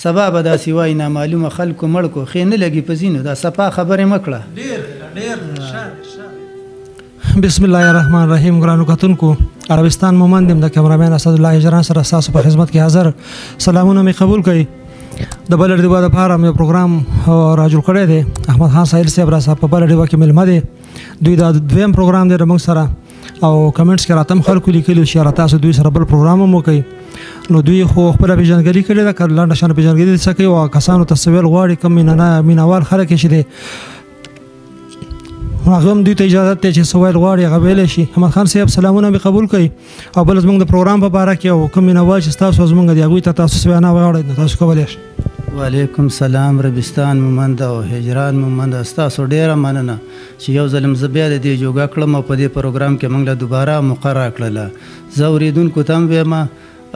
سبا به داسې وایي نامعلومه خلکو مړ کو خې نه لګي په ځینو دا صفا خبرې مه کړه. بسم الله الرحمن الرحیم. ګرانو کتونکو عربستان مومند د کیمرامین اسدالله اجران سره ستاسو په خدمت کې حاضر. سلامونه مې قبول کړئ. د بل ډیوا د پاره مې پروګرام را جوړ کړی دی. احمد خان سایل صاحب را صاحب په بل ډیوا کې ملمه دی. دوی دا دویم پروګرام دی موږ سره او کمنټس کې راتم خلکو لیکلي چې را تاسو دوی سره بل پروګرام مو کوي. نو دوی خو خپل پیژنګری کړي دا کله نشانه پیژنګری څه کوي او کسانو ته سویل غواړي کوم مینوال خلک شي دي هغه هم دوی ته اجازه ته چې سوال غواړي هغه ویل شي. احمد خان صاحب سلامونه به قبول کړئ او بل زموږ د پروګرام په اړه کې او کوم مینوال چې تاسو زموږ دی هغه ته تاسو سویانه وغواړئ تاسو کولای شئ. وعلیکم سلام ربستان مومند او هجران مومند تاسو ډیره مننه چې یو ځلم زه بیا د دې جوګه کړم او په دې پروګرام کې موږ له دوباره مقرره کړله. زه اوریدونکو ته هم وایم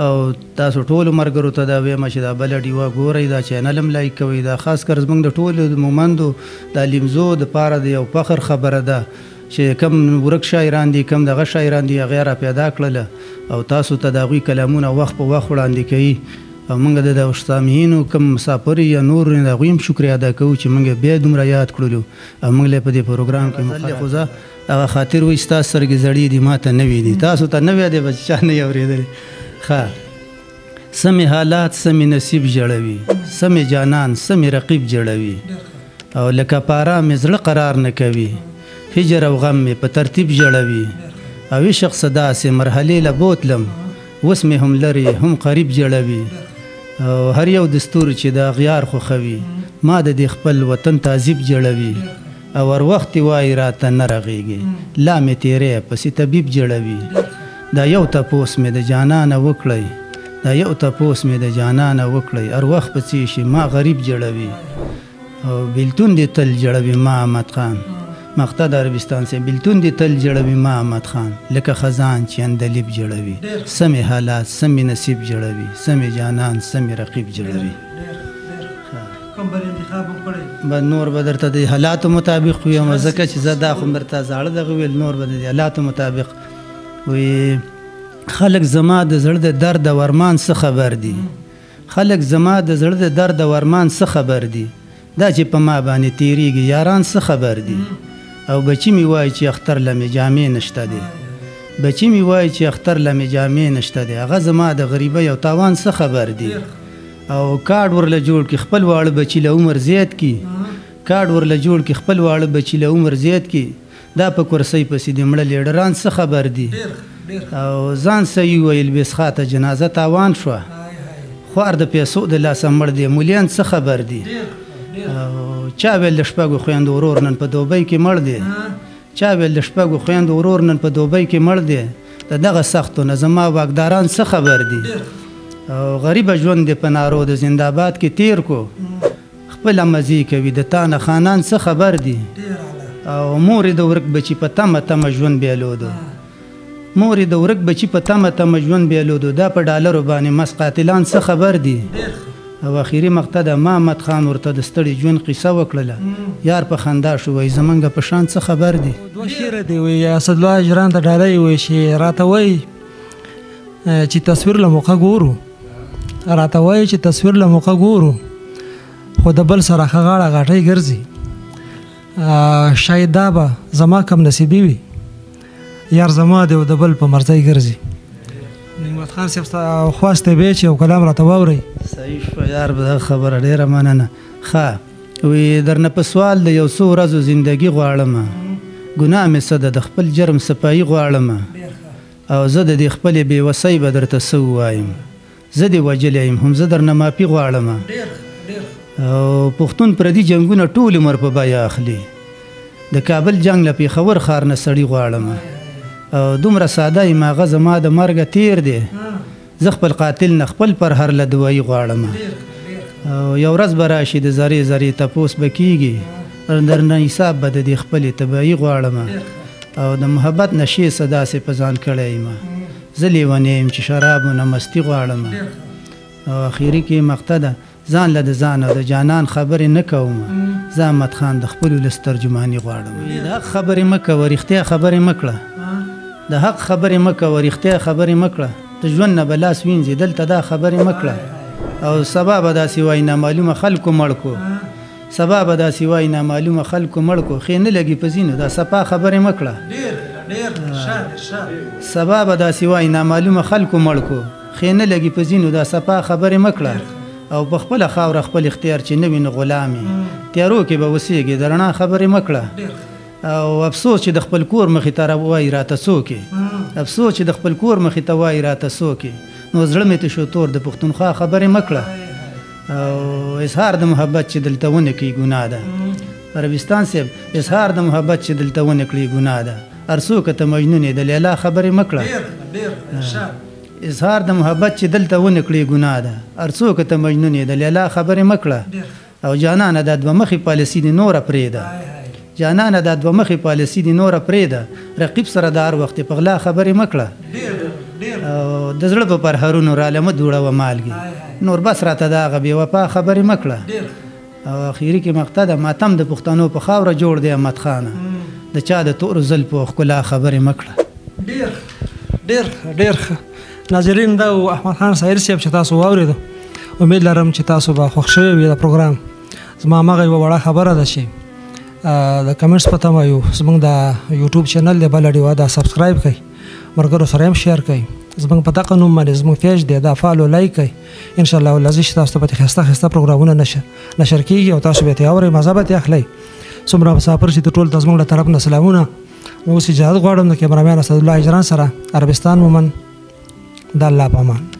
او تاسو ټولو ملګرو ته دا وایم چې دا بله ډیوه ګورئ دا چینل هم لایک کوئ. دا خاص کر زموږ د ټولو مومندو د لیمزو دپاره د یو فخر خبره ده چې کم ورک شاعران دي کم دغه شاعران دي هغې را پیدا کړله او تاسو ته د هغوی کلامونه وخت په وخت وړاندې کوي او موږ د سامعینو کم مسافر یا نور د هغوی هم شکریه ادا کوو چې موږ بیا دومره یاد کړلو او موږ په دې پروګرام کې خو زه هغه خاطر وایي ستا سترګې زړې دي ما ته نوې دي تاسو ته نوې دی به چا نه یې اورېدلې. ښه سمې حالات سمې نصیب جوړوي سمې جانان سمې رقیب جوړوي او لکه پاره مې زړه قرار نه کوي هجر او غم مې په ترتیب جوړوي او عشق صداسې مرحلې له بوتلم اوس مې هم لرې هم قریب جوړوي او هر یو دستور چې د اغیار خوښوي ما د دې خپل وطن تعذیب جوړوي او ور وخت وایي راته نه رغېږي لا مې تیرې پسې طبیب جوړوي دا یو تپوس مې د جانانه وکړئ دا یو تپوس مې د جانانه وکړئ هر وخت په څه شي ما غریب جوړوي او بیلتون دې تل جوړوي ما احمد خان مقطع د عربستان سے بیلتون دې تل جوړوي ما احمد خان لکه خزان چې اندلیب جوړوي سمې حالات سمې نصیب جوړوي سمې جانان سمې رقیب جوړوي. به نور به درته د حالاتو مطابق ویم ځکه چې زه دا خو درته زاړه دغه ویل نور به د حالاتو مطابق وی خلق زما د زړه د درد او ارمان څه خبر دي خلق زما د زړه د درد او ارمان څه خبر دي دا چې په ما باندې تیریږي یاران څه خبر دي او بچی می وای چې اختر لمې جامې نشته دي بچی می وای چې اختر لمې جامې نشته دي هغه زما د غریبۍ او تاوان څه خبر دي او کارډ ورله جوړ کې خپل واړه بچی له عمر زیات کی کارډ ورله جوړ کې خپل واړه بچی له عمر زیات کی دا په کرسۍ پسې د مړه لیډران څه خبر دي او ځان صحیح ویل بسخاته جنازه تاوان شوه خوار د پیسو د لاسه مړ دی مولیان څه خبر دي چا ویل د شپږو خویندو ورور نن په دوبۍ کې مړ دی چا ویل د شپږو خویندو ورور نن په دوبۍ کې مړ دی د دغه سختو نه زما واکداران څه خبر دي او غریبه ژوند دی په نارو د زنده‌آباد کې تیر کو خپله مزې کوي د تا نه خانان څه خبر دي او مورې د ورک بچي په تمه تمه ژوند بیلودو مورې د ورک بچي په تمه تمه ژوند بیلودو دا په ډالرو باندې مس قاتلان څه خبر دي او اخیری مقطع د ما احمد خان ورته د ستړي ژوند قصه وکړله یار په خندا شو وایي زمونږ په شان څه خبر دي. دوه شعر دی وایي اسدالله اجران ته ډالۍ وایي چې راته وایي چې تصویر له موقع ګورو راته وایي چې تصویر له موقع ګورو خو د بل سره ښه غاړه غاټۍ ګرځي شاید دا به زما کم نصیبي وي یار زما دی او د بل په مرضۍ ګرځي. نعمت خان صاحب خواست به چې یو کلام راته واورئ. صحیح شو یار به خبره ډېره مننه. ښه وی درنه په سوال د یو څو ورځو زندګي غواړم ګناه مې څه ده د خپل جرم صفایي غواړم او زه د دې خپلې بېوسۍ به درته څه ووایم زه دې وجلی یم هم زه درنه معافي غواړم او پښتون پردي جنګونه ټول عمر په بیه اخلي د کابل جنګ له پېښور ښار نه سړي غواړم او دومره ساده یم هغه زما د مرګه تیر دی زه خپل قاتل نه خپل پر هر له دوایي غواړم او یو ورځ به راشي د زرې زرې تپوس به کېږي درنه حساب به د دې خپلې تباهي غواړم او د محبت نشې څه داسې په ځان کړی یم زه لیونی یم چې شرابو نه مستي غواړم او اخري کې مقطع ده ځان له د ځان او د جانان خبرې نه کوم زه احمد خان د خپلو لس ترجماني غواړم د حق خبرې مه کوه رښتیا خبرې مه کړه د حق خبرې مه کوه رښتیا خبرې مه کړه د ژوند نه به لاس وینځي دلته دا خبرې مه کړه او سبا به داسې وایي نامعلومه خلکو مړ کو سبا به داسې وایي نامعلومه خلکو مړ کو خې نه لګي په ځینو دا سپا خبرې مه کړه سبا به داسې وایي نامعلومه خلکو مړ کو خې نه لګي په ځینو دا سپا خبرې مه کړه او په خپله خاوره خپل اختیار چې نه وي نو غلامې تیارو کې به اوسېږي د رڼا خبرې مه کړه او افسوس چې د خپل کور مخې ته وایي راته څوک افسوس چې د خپل کور مخې ته وایي راته څوک نو زړه مې تشو تور د پښتونخوا خبرې مه کړه او اظهار د محبت چې دلته ونه کړي ګناه ده عربستان صاحب اظهار د محبت چې دلته ونه کړي ګناه ده هر څوک ته مجنون د لیلا خبرې مه کړه اظهار د محبت چې دلته ونه کړي ګناه ده هر څوک ته مجنون د لیلا خبرې مه کړه او جانانه دا دوه مخې پالیسي دې نوره پرېږده جانانه دا دوه مخې پالیسي دې نوره پرېږده رقیب سره د هر وخت په غلا خبرې مه کړه او د زړه په پرهرونو راله مه دوړوه مالګې نور بس راته د هغه بې وفا خبرې مه کړه او اخري کې مقطع ده ماتم د پښتنو په خاوره جوړ دی احمد خانه د چا د تورو زلفو ښکلا خبرې مه کړه ډېر ښه ناظرین دا احمد خان سایر صاحب چې تاسو واورېدو امید لرم چې تاسو به خوښ شوي وي د پروګرام زما هماغه یوه وړه خبره ده چې د کمنټس په تمه یو زموږ د یوټیوب چینل دی بله ډیوه دا سبسکرایب کړئ ملګرو سره هم شیر کړئ زموږ په دغه نوم باندې زموږ پیج دی دا فالو لایک کړئ انشاءالله ولازم چې تاسو ته پکې ښایسته ښایسته پروګرامونه نشر کېږي او تاسو به یې اورئ مزه به ترې اخلئ څومره مسافر چې د ټول ته زموږ له طرف نه سلامونه اوس اجازه غواړم د کیمرامین اسدالله اجران سره عربستان مومن د الله په امان